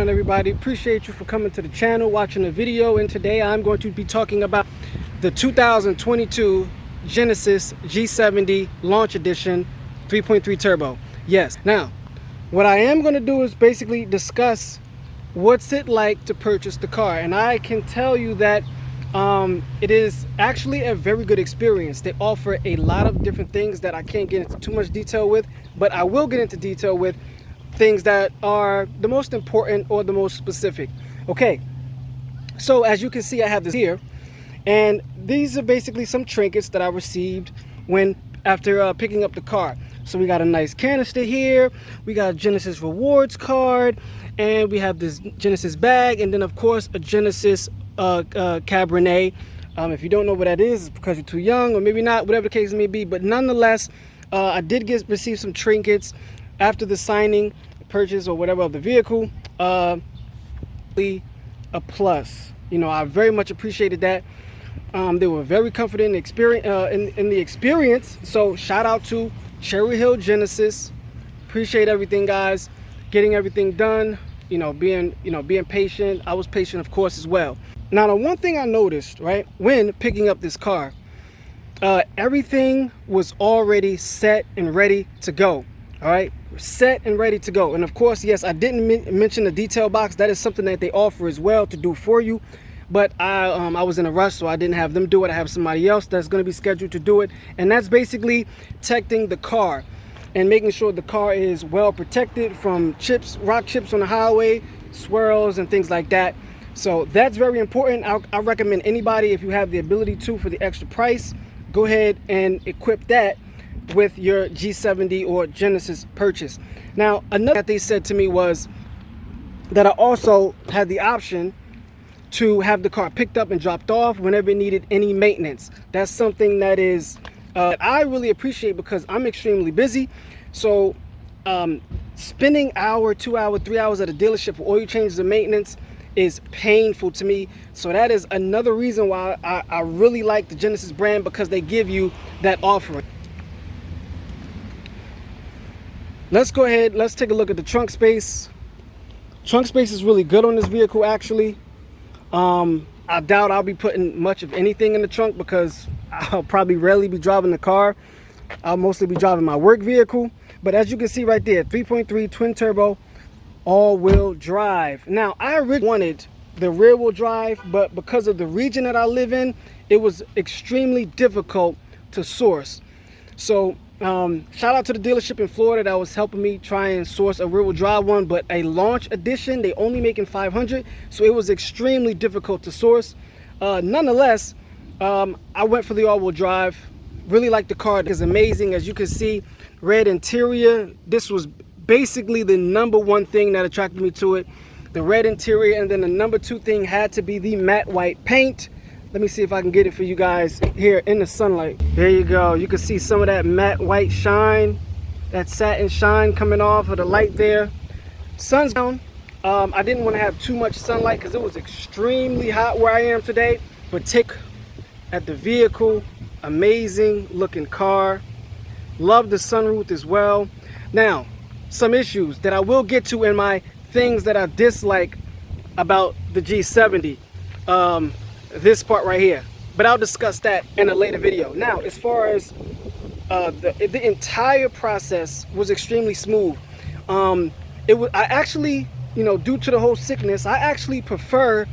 on, everybody? Appreciate you for coming to the channel, watching the video, and today I'm going to be talking about the 2022 Genesis G70 Launch Edition 3.3 Turbo. Yes. Now, what I am going to do is basically discuss what's it like to purchase the car, and I can tell you that it is actually a very good experience. They offer a lot of different things that I can't get into too much detail with, but I will get into detail with things that are the most important or the most specific. Okay, so as you can see, I have this here, and these are basically some trinkets that I received after picking up the car. So we got a nice canister here, we got a Genesis rewards card, and we have this Genesis bag, and then of course a Genesis Cabernet. If you don't know what that is, it's because you're too young, or maybe not, whatever the case may be. But nonetheless, I did receive some trinkets after the signing, purchase, or whatever of the vehicle. A plus. You know, I very much appreciated that. They were very confident in the experience. So shout out to Cherry Hill Genesis. Appreciate everything, guys. Getting everything done. Being patient. I was patient, of course, as well. Now, the one thing I noticed, right, when picking up this car, everything was already set and ready to go. All right, set and ready to go. And of course, yes, I didn't mention the detail box. That is something that they offer as well to do for you. But I was in a rush, so I didn't have them do it. I have somebody else that's going to be scheduled to do it. And that's basically protecting the car and making sure the car is well protected from rock chips on the highway, swirls, and things like that. So that's very important. I recommend anybody, if you have the ability to, for the extra price, go ahead and equip that with your G70 or Genesis purchase. Now, another that they said to me was that I also had the option to have the car picked up and dropped off whenever it needed any maintenance. That's something that is I really appreciate, because I'm extremely busy. So spending hour, 2 hour, 3 hours at a dealership for oil changes and maintenance is painful to me. So that is another reason why I really like the Genesis brand, because they give you that offering. Let's go ahead, let's take a look at the trunk space. Trunk space is really good on this vehicle, actually. I doubt I'll be putting much of anything in the trunk, because I'll probably rarely be driving the car. I'll mostly be driving my work vehicle. But as you can see right there, 3.3 twin turbo, all-wheel drive. Now, I originally wanted the rear-wheel drive, but because of the region that I live in, it was extremely difficult to source. So shout out to the dealership in Florida that was helping me try and source a rear-wheel drive one, but a launch edition, they only making 500, so it was extremely difficult to source. Nonetheless, I went for the all-wheel drive. Really like the car. It's amazing. As you can see, red interior. This was basically the number one thing that attracted me to it, the red interior. And then the number two thing had to be the matte white paint. Let me see if I can get it for you guys here in the sunlight. There you go. You can see some of that matte white shine, that satin shine coming off of the light there. Sun's down. I didn't want to have too much sunlight because it was extremely hot where I am today. But take at the vehicle. Amazing looking car. Love the sunroof as well. Now, some issues that I will get to in my things that I dislike about the G70. This part right here, but I'll discuss that in a later video. Now, as far as the entire process was extremely smooth. I actually, due to the whole sickness, I actually prefer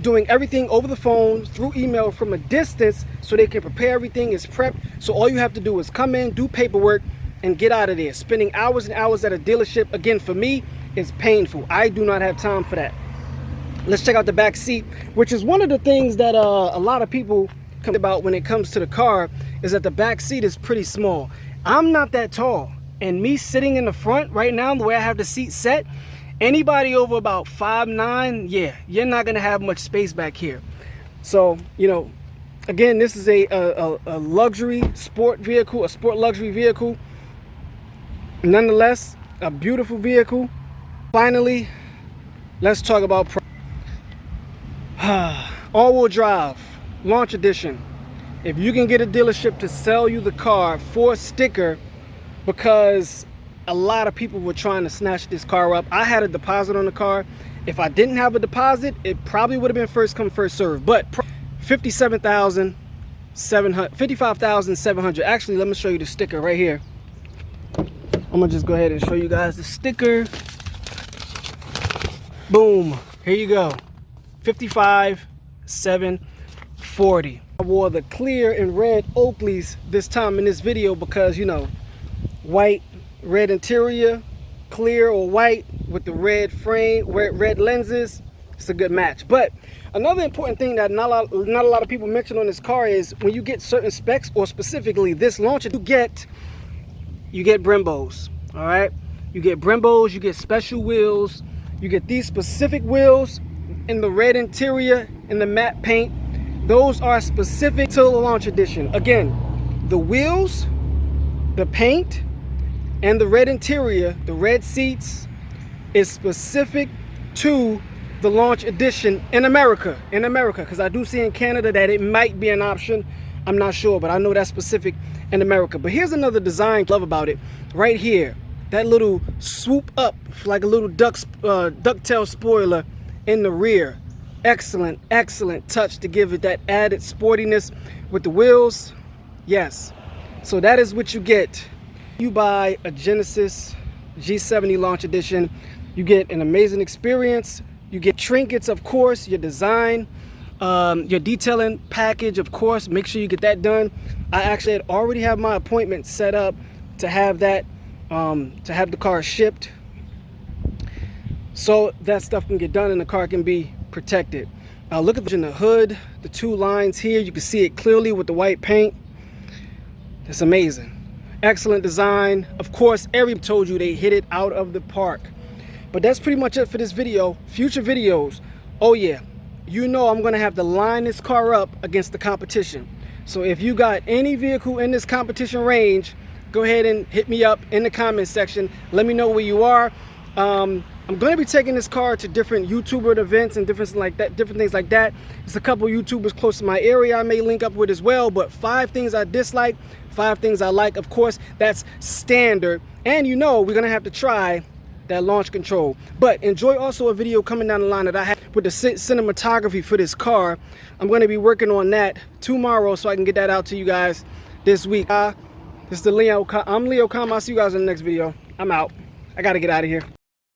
doing everything over the phone, through email, from a distance, so they can prepare everything, is prepped. So all you have to do is come in, do paperwork, and get out of there. Spending hours and hours at a dealership, again, for me, is painful. I do not have time for that. Let's check out the back seat, which is one of the things that a lot of people come about when it comes to the car, is that the back seat is pretty small. I'm not that tall, and me sitting in the front right now, the way I have the seat set, anybody over about 5'9", yeah, you're not gonna have much space back here. So, again, this is a luxury sport vehicle, a sport luxury vehicle. Nonetheless, a beautiful vehicle. Finally, let's talk about all-wheel drive launch edition. If you can get a dealership to sell you the car for a sticker, because a lot of people were trying to snatch this car up. I had a deposit on the car, If I didn't have a deposit, it probably would have been first come, first serve. But 55,700. Actually, let me show you the sticker right here. I'm gonna just go ahead and show you guys the sticker. Boom, here you go. 55,740. I wore the clear and red Oakleys this time in this video because, you know, white, red interior, clear or white with the red frame, red lenses. It's a good match. But another important thing that not a lot of people mention on this car is when you get certain specs, or specifically this launcher, you get Brembos. All right, you get Brembos, you get special wheels, you get these specific wheels in the red interior and the matte paint. Those are specific to the Launch Edition. Again, the wheels, the paint, and the red interior, the red seats, is specific to the Launch Edition in America, because I do see in Canada that it might be an option. I'm not sure, but I know that's specific in America. But here's another design I love about it. Right here, that little swoop up like a little ducktail spoiler in the rear. Excellent, excellent touch to give it that added sportiness with the wheels. Yes, so that is what you get. You buy a Genesis G70 Launch Edition, you get an amazing experience. You get trinkets, of course, your design, your detailing package, of course. Make sure you get that done. I actually already have my appointment set up to have that, to have the car shipped, so that stuff can get done and the car can be protected. Look at the hood, the two lines here. You can see it clearly with the white paint. It's amazing. Excellent design. Of course, everybody told you they hit it out of the park. But that's pretty much it for this video. Future videos, oh yeah, you know I'm gonna have to line this car up against the competition. So if you got any vehicle in this competition range, go ahead and hit me up in the comment section. Let me know where you are. I'm going to be taking this car to different YouTuber events and different things like that. There's a couple YouTubers close to my area I may link up with as well. But 5 things I dislike, 5 things I like. Of course, that's standard. And you know we're going to have to try that launch control. But enjoy also a video coming down the line that I have with the cinematography for this car. I'm going to be working on that tomorrow so I can get that out to you guys this week. This is I'm Leo. I'll see you guys in the next video. I'm out. I got to get out of here.